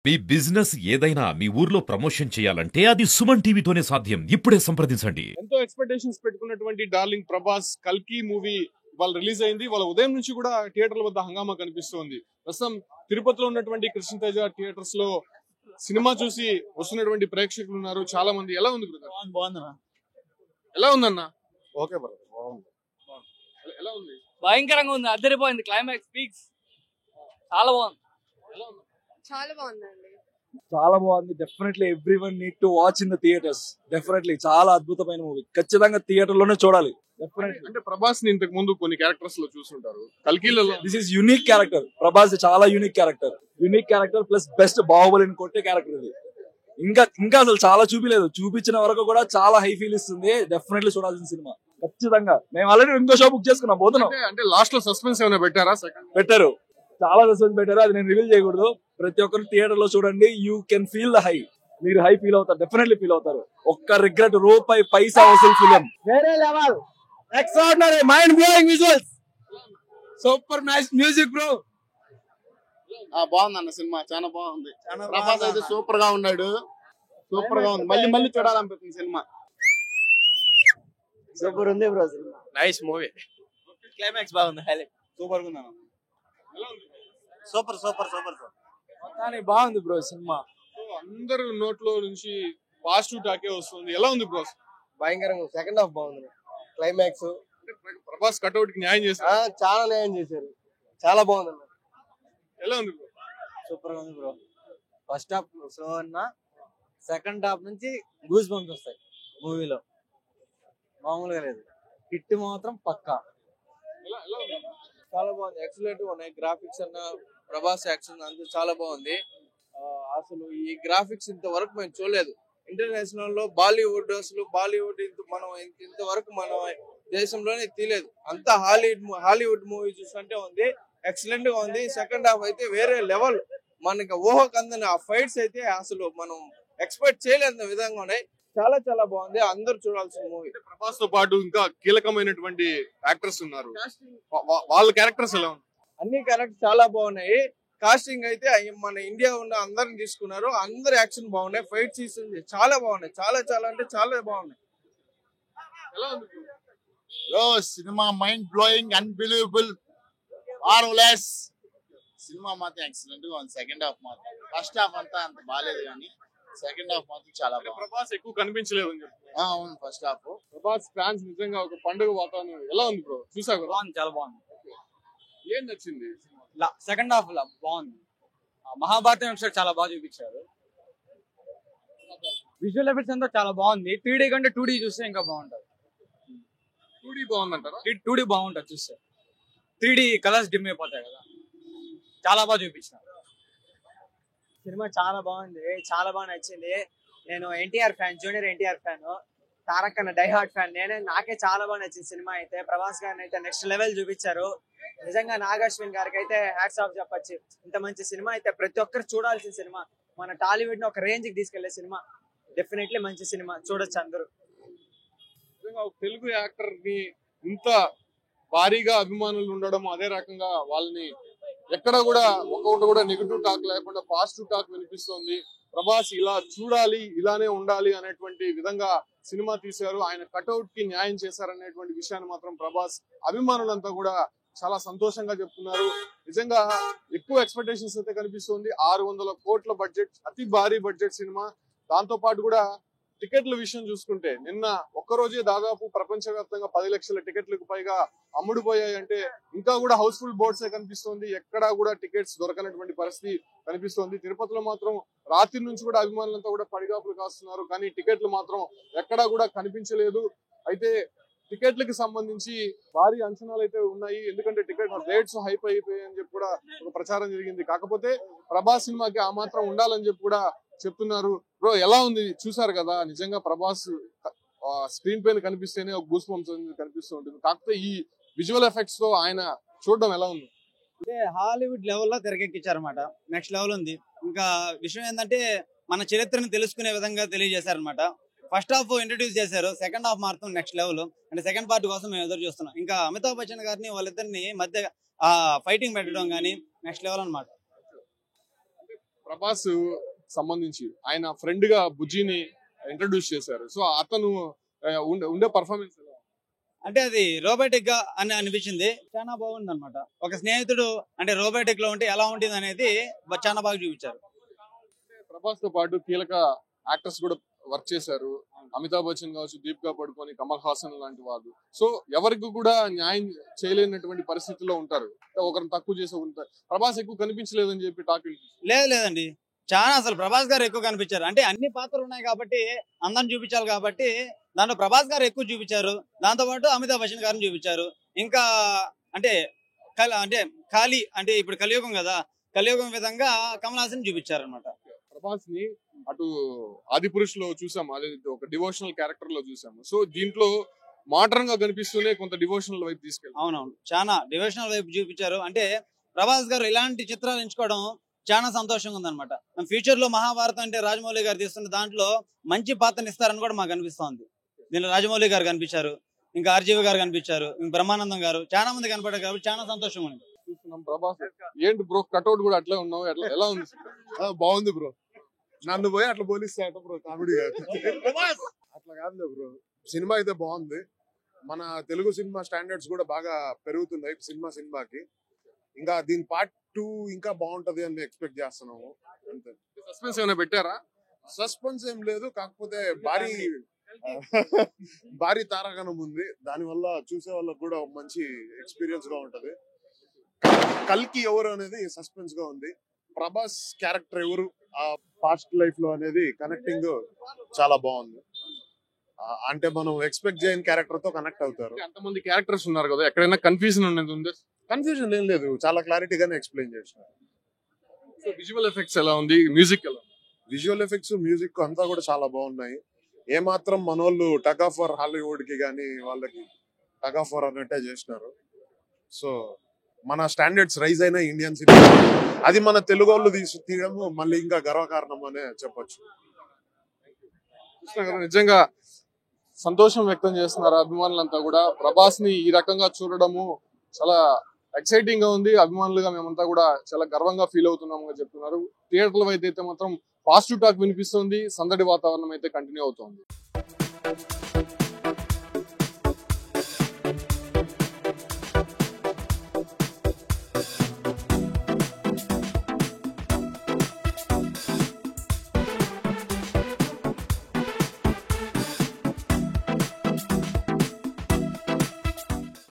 మీ business ఏదైనా మీ ఊర్లో promotion చేయాలంటే అది సుమన్ టీవీతోనే సాధ్యం. ఇప్పుడే సంప్రదించండి. ఎంతో ఎక్స్పెక్టేషన్స్ పెట్టుకున్నటువంటి డార్లింగ్ ప్రభాస్ కల్కి మూవీ వాళ్ళు రిలీజ్ అయింది. వాళ్ళ ఉదయం నుంచి కూడా థియేటర్ల వద్ద హంగామా కనిపిస్తోంది. ప్రస్తుతం తిరుపతిలో ఉన్నటువంటి కృష్ణతేజ థియేటర్స్ లో సినిమా చూసి వస్తున్నటువంటి ప్రేక్షకులు ఉన్నారు చాలా మంది. ఎలా ఉంది బ్రదర్? బాగుందన్నా. ఎలా ఉందన్న? ఓకే బ్రదర్, బాగుంది. ఎలా ఉంది? భయంకరంగా ఉంది, అద్దరిపోయింది. క్లైమాక్స్ పీక్స్ చాలా బాగుంది. ఎలా ఉంది? చాలా బాగుందండి. చాలా బాగుంది. Definitely everyone need to watch in the theatres. Definitely చాలా అద్భుతమైన మూవీ. ఖచ్చితంగా థియేటర్ లోనే చూడాలి. డెఫినెట్లీ. అంటే ప్రభాస్ ని ఇంతకు ముందు కొన్ని క్యారెక్టర్స్ లో చూస్తుంటారు. కల్కిలలో this is unique character. Prabhas చాలా యూనిక్ క్యారెక్టర్ ప్లస్ బెస్ట్ బాహుబలిని కొట్టే క్యారెక్టర్ ఇది. ఇంకా అసలు చాలా చూపిలేదు. చూపించిన వరకు కూడా చాలా హై ఫీల్ ఇస్తుంది. డెఫినెట్లీ చూడాల్సిన సినిమా ఖచ్చితంగా. మేము ఆల్రెడీ ఇంకో షో బుక్ చేసుకున్నాం, పోతున్నాం. అంటే లాస్ట్ లో సస్పెన్స్ ఏమైనా పెట్టారా? పెట్టారు, చాలా సస్పెన్స్ పెట్టారు. అది నేను రివీల్ చేయకూడదు. ప్రతి ఒక్కరు థియేటర్ లో చూడండి. You can feel the high. మీరు హై ఫీల్ అవుతారు, డెఫినెట్లీ ఫీల్ అవుతారు. ఒక్క రిగ్రెట్ రూపాయి పైసా వసూలు ఫిలిం. వేరే level, extraordinary, mind blowing visuals, super nice music bro. బాగుంది అన్న సినిమా, చాలా బాగుంది. ప్రభాస్ అయితే సూపర్ గా ఉన్నాడు, సూపర్ గా ఉంది. మళ్ళీ మళ్ళీ చూడాలనిపిస్తుంది సినిమా. సూపర్ ఉంది bro cinema. Nice movie. Climax బాగుంది, హైలైట్. సూపర్ ఉంది. సూపర్ బాగుంది బ్రో సినిమా. అందరు నోట్లో నుంచి పాజిటివ్ టాకే వస్తుంది. ఎలా ఉంది బ్రో? భయంకరంగా. సెకండ్ హాఫ్ బాగుంది. క్లైమాక్స్ ప్రభాస్ కట్అవుట్ కి న్యాయం చేశారు. చాలా న్యాయం చేశారు. చాలా బాగుంది. ఎలా ఉంది బ్రో? సూపర్ గా ఉంది బ్రో. ఫస్ట్ హాఫ్ స్లో అన్న, సెకండ్ హాఫ్ నుంచి గూస్ బంప్స్ వస్తాయి మూవీలో. మామూలుగా లేదు. హిట్ మాత్రం పక్కా. ఎలా ఉంది? చాలా బాగుంది. ఎక్సలెంట్ గా ఉన్నాయి. గ్రాఫిక్స్ అన్న, ప్రభాస్ యాక్షన్ అంతా చాలా బాగుంది. అసలు ఈ గ్రాఫిక్స్ ఇంతవరకు మేము చూడలేదు. ఇంటర్నేషనల్ లో బాలీవుడ్ మనం ఇంతవరకు మన దేశంలోనే తీయలేదు. అంతా హాలీవుడ్ మూవీ చూస్తుంటే ఉంది. ఎక్సలెంట్ గా ఉంది. సెకండ్ హాఫ్ అయితే వేరే లెవెల్. మనకి ఊహకు అందని ఆ ఫైట్స్ అయితే అసలు మనం ఎక్స్పెక్ట్ చేయలేని విధంగా ఉన్నాయి. చాలా చాలా బాగుంది. అందరూ చూడాల్సిన మూవీ. ప్రభాస్ తో పాటు ఇంకా కీలకమైనటువంటి యాక్టర్స్ ఉన్నారు. వాళ్ళ క్యారెక్టర్స్ ఎలా ఉన్నాయి? అన్ని క్యారెక్టర్స్ చాలా బాగున్నాయి. కాస్టింగ్ అయితే మన ఇండియా ఉన్న అందరిని తీసుకున్నారు. అందరు యాక్షన్ బాగున్నాయి. ఫైట్ సీన్స్ చాలా బాగున్నాయి. చాలా చాలా అంటే చాలా బాగున్నాయి. ఎలా ఉంది? Cinema mind blowing, unbelievable, marvellous. Cinema మాత్రం ఎక్సలెంట్ గా ఉంది. సెకండ్ హాఫ్ మాత్రం, ఫస్ట్ హాఫ్ అంతా అంత బాగాలేదు కానీ సెకండ్ హాఫ్ మాత్రం చాలా బాగుంది. ప్రభాస్ ఎక్కువ కనిపించలేదు అని చెప్పి. అవును, ఫస్ట్ హాఫ్. ప్రభాస్ ఫ్యాన్స్ నిజంగా ఒక పండుగ వాతావరణం. ఎలా ఉంది బ్రో? చూసా కదా? బాగుంది, చాలా బాగుంది. ఏం నచ్చింది? సెకండ్ హాఫ్ బాగుంది. మహాభారతం ఎపిసోడ్ చాలా బాగా చూపించారు. విజువల్ ఎఫెక్ట్స్ అంతా చాలా బాగుంది. 3D కంటే 2D చూస్తే ఇంకా బాగుంటది. 2D బాగుందంటారా? 2D బాగుంటది చూస్తే. 3D కలర్స్ డిమ్ అయిపోతాయి కదా. చాలా బాగా చూపించారు. సినిమా చాలా బాగుంది. చాలా బాగా నచ్చింది. నేను NTR fan, junior NTR fan, Tarak అన్న డై హార్ట్ ఫ్యాన్. నాకే చాలా బాగా నచ్చింది సినిమా అయితే. ప్రభాస్ గారిని అయితే నెక్స్ట్ లెవెల్ చూపించారు. నిజంగా నాగాశ్విన్ గారికి అయితే హ్యాట్స్ ఆఫ్ చెప్పొచ్చు. ఇంత మంచి సినిమా అయితే ప్రతి ఒక్కరు చూడాల్సిన సినిమా. మన టాలీవుడ్ ని ఒక రేంజ్ కి తీసుకెళ్లే సినిమా. డెఫినెట్లీ మంచి సినిమా, చూడొచ్చు అందరూ. నిజంగా ఒక తెలుగు యాక్టర్ ని ఇంత భారీగా అభిమానులు ఉండడం, అదే రకంగా వాళ్ళని ఎక్కడ కూడా ఒక్కొక్కటి కూడా నెగిటివ్ టాక్ లేకుండా పాజిటివ్ టాక్ వినిపిస్తోంది. ప్రభాస్ ఇలా చూడాలి, ఇలానే ఉండాలి అనేటువంటి విధంగా సినిమా తీశారు. ఆయన కట్అవుట్ కి న్యాయం చేశారనేటువంటి విషయాన్ని మాత్రం ప్రభాస్ అభిమానులంతా కూడా చాలా సంతోషంగా చెప్తున్నారు. నిజంగా ఎక్కువ ఎక్స్పెక్టేషన్స్ అయితే కనిపిస్తుంది. 600 కోట్ల బడ్జెట్, అతి భారీ బడ్జెట్ సినిమా. దాంతో పాటు కూడా టికెట్ల విషయం చూసుకుంటే నిన్న ఒక్కరోజే దాదాపు ప్రపంచవ్యాప్తంగా 10 లక్షల టికెట్లకు పైగా అమ్ముడుపోయాయి. అంటే ఇంకా కూడా హౌస్ఫుల్ బోర్డ్సే కనిపిస్తుంది. ఎక్కడా కూడా టికెట్స్ దొరకనటువంటి పరిస్థితి కనిపిస్తుంది. తిరుపతిలో మాత్రం రాత్రి నుంచి కూడా అభిమానులంతా కూడా పడిగాపులు కాస్తున్నారు. కానీ టికెట్లు మాత్రం ఎక్కడా కూడా కనిపించలేదు. అయితే టికెట్లకు సంబంధించి భారీ అంచనాలు అయితే ఉన్నాయి. ఎందుకంటే టికెట్ రేట్స్ హైప్ అయిపోయాయి అని చెప్పి కూడా ఒక ప్రచారం జరిగింది. కాకపోతే ప్రభాస్ సినిమాకి ఆ మాత్రం ఉండాలని చెప్పి కూడా చెప్తున్నారు. బ్రో ఎలా ఉంది? చూసారు కదా, నిజంగా ప్రభాస్ స్క్రీన్ పైన కనిపిస్తేనే ఒక గూస్ బంప్స్ కనిపిస్తూ ఉంటుంది. కాకపోతే ఈ విజువల్ ఎఫెక్ట్స్ తో ఆయన చూడడం ఎలా ఉంది? అంటే హాలీవుడ్ లెవెల్లో తెరకెక్కించారనమాట. నెక్స్ట్ లెవెల్ ఉంది. ఇంకా విషయం ఏంటంటే మన చరిత్రను తెలుసుకునే విధంగా తెలియజేశారనమాట. ఫస్ట్ హాఫ్ ఇంట్రడ్యూస్ చేశారు, సెకండ్ హాఫ్ మాత్రం నెక్స్ట్ లెవెల్. అంటే సెకండ్ పార్ట్ కోసం మేము ఎదురు చూస్తున్నాం. ఇంకా అమితాబ్ బచ్చన్ గారిని వాళ్ళిద్దరిని మధ్య ఫైటింగ్ పెట్టడం కానీ నెక్స్ట్ లెవెల్ అనమాట. ప్రభాస్ సంబంధించి ఆయన ఫ్రెండ్ గా బుజ్జిని ఇంట్రడ్యూస్ చేశారు. సో అతను ఉండే పర్ఫార్మెన్స్ అంటే అది రోబోటిక్ గా అని అనిపించింది. చాలా బాగుంది అనమాట. ఒక స్నేహితుడు అంటే రోబోటిక్ లో ఉంటే ఎలా ఉంటుంది అనేది చాలా బాగా చూపించారు. ప్రభాస్ తో పాటు కీలక యాక్టర్స్ కూడా వర్క్ చేశారు. అమితాబ్ బచ్చన్ కావచ్చు, దీపికా పడుకొని, కమల్ హాసన్ లాంటి వాళ్ళు. సో ఎవరికి కూడా న్యాయం చేయలేనటువంటి పరిస్థితుల్లో ఉంటారు. ఒకరిని తక్కువ చేసే ఉంటారు. ప్రభాస్ ఎక్కువ కనిపించలేదని చెప్పి టాక్ లేదండి, చాలా అసలు ప్రభాస్ గారు ఎక్కువ కనిపించారు. అంటే అన్ని పాత్రలు ఉన్నాయి కాబట్టి అందరిని చూపించాలి కాబట్టి దాంట్లో ప్రభాస్ గారు ఎక్కువ చూపించారు. దాంతో పాటు అమితాబ్ బచ్చన్ గారిని చూపించారు. ఇంకా అంటే ఖాళీ అంటే ఇప్పుడు కలియుగం కదా, కలియుగం విధంగా కమల్ హాసన్ చూపించారు అనమాట. ప్రభాస్ ని అటు ఆదిపురుష్ లో చూసాము, అదే ఒక డివోషనల్ క్యారెక్టర్ లో చూసాము. సో దీంట్లో మోడర్న్ గా కనిపిస్తూనే కొంత డివోషనల్ వైపు తీసుకెళ్ళి అవునవును, చాలా డివోషనల్ వైపు చూపించారు. అంటే ప్రభాస్ గారు ఇలాంటి చిత్రాలు ఎంచుకోవడం చాలా సంతోషంగా ఉందన్నమాట. ఫ్యూచర్ లో మహాభారతం అంటే రాజమౌళి గారు తీస్తున్న దాంట్లో మంచి పాత్రని ఇస్తారని కూడా మాకు అనిపిస్తోంది. దీనిలో రాజమౌళి గారు కనిపించారు, ఇంకా ఆర్జీవి గారు కనిపించారు, ఇంకా బ్రహ్మానందం గారు, చాలా మంది కనపడారు కాబట్టి చాలా సంతోషంగా ఉంది. చూస్తున్నాం. ప్రభాస్ ఏంటి బ్రో, కట్అవుట్ కూడా అట్లే ఉన్నావు, ఎలా ఉంది? బాగుంది బ్రో. నన్ను పోయి అట్లా పోలిస్తా బ్రో, కామెడీ అట్లా కాదులే బ్రో. సినిమా అయితే బాగుంది. మన తెలుగు సినిమా స్టాండర్డ్స్ కూడా బాగా పెరుగుతున్నాయి సినిమాకి. ఇంకా దీని పార్ట్ 2 ఇంకా బాగుంటది అని ఎక్స్పెక్ట్ చేస్తున్నాము. అంతే. సస్పెన్స్ ఏమైనా పెట్టారా? సస్పెన్స్ ఏం లేదు, కాకపోతే భారీ తారాగణం ఉంది. దాని వల్ల చూసే వాళ్ళకి కూడా మంచి ఎక్స్పీరియన్స్ గా ఉంటది. కల్కి ఎవరు అనేది సస్పెన్స్ గా ఉంది. ప్రభాస్ క్యారెక్టర్ ఎవరు ఆ పాస్ట్ లైఫ్ లో అనేది కనెక్టింగ్ చాలా బాగుంది. అంటే మనం ఎక్స్పెక్ట్ చేయని క్యారెక్టర్ తో కనెక్ట్ అవుతారు. అంతమంది క్యారెక్టర్స్ ఉన్నారు కదా, ఎక్కడైనా కన్ఫ్యూజన్ అనేది ఉంది? కన్ఫ్యూజన్ ఏం లేదు, చాలా క్లారిటీగానే ఎక్స్ప్లెయిన్ చేసినారు. సో విజువల్ ఎఫెక్ట్స్ ఎలా ఉంది, మ్యూజిక్ ఎలా? విజువల్ ఎఫెక్ట్స్, మ్యూజిక్ అంతా కూడా చాలా బాగున్నాయి. ఏమాత్రం మనోళ్ళు టగ్ ఆఫ్ ఫర్ హాలీవుడ్ కి గానీ వాళ్ళకి టగ్ ఆఫ్ ఫర్ అన్నట్టే చేసినారు. సో మన స్టాండర్డ్స్ రైజ్ అయిన ఇండియన్ సినిమా అది మన తెలుగు వాళ్ళు తీయడం మళ్ళీ ఇంకా గర్వకారణం అనే చెప్పొచ్చు. నిజంగా సంతోషం వ్యక్తం చేస్తున్నారు అభిమానులంతా కూడా. ప్రభాస్ ని ఈ రకంగా చూడడము చాలా ఎక్సైటింగ్ గా ఉంది. అభిమానులుగా మేమంతా కూడా చాలా గర్వంగా ఫీల్ అవుతున్నాము చెప్తున్నారు. థియేటర్ల అయితే మాత్రం పాజిటివ్ టాక్ వినిపిస్తుంది. సందడి వాతావరణం అయితే కంటిన్యూ అవుతుంది.